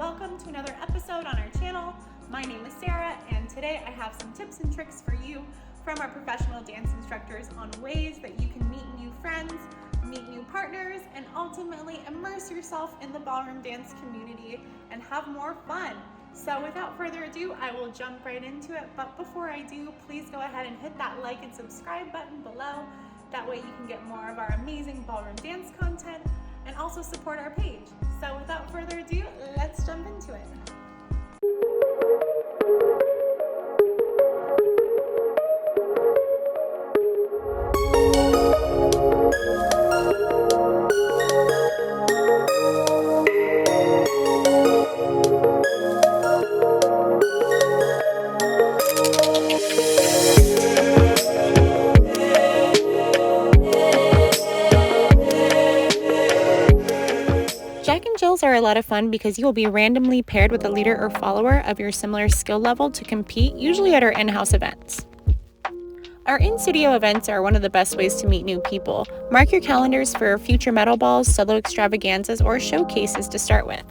welcome to another episode on our channel. My name is Sarah, and today I have some tips and tricks for you from our professional dance instructors on ways that you can meet new friends, meet new partners, and ultimately immerse yourself in the ballroom dance community and have more fun. So without further ado, I will jump right into it. But before I do, please go ahead and hit that like and subscribe button below. That way you can get more of our amazing ballroom dance content and also support our page. So without further ado, let's jump into it. Jack and Jills are a lot of fun because you will be randomly paired with a leader or follower of your similar skill level to compete, usually at our in-house events. Our in-studio events are one of the best ways to meet new people. Mark your calendars for future medal balls, solo extravaganzas, or showcases to start with.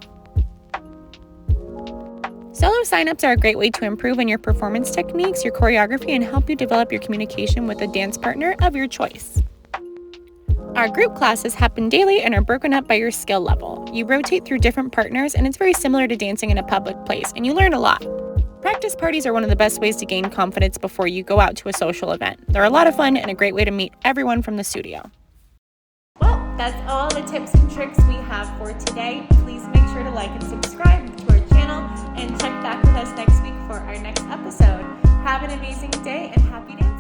Solo signups are a great way to improve on your performance techniques, your choreography, and help you develop your communication with a dance partner of your choice. Our group classes happen daily and are broken up by your skill level. You rotate through different partners, and it's very similar to dancing in a public place, and you learn a lot. Practice parties are one of the best ways to gain confidence before you go out to a social event. They're a lot of fun and a great way to meet everyone from the studio. Well, that's all the tips and tricks we have for today. Please make sure to like and subscribe to our channel and check back with us next week for our next episode. Have an amazing day and happy dancing!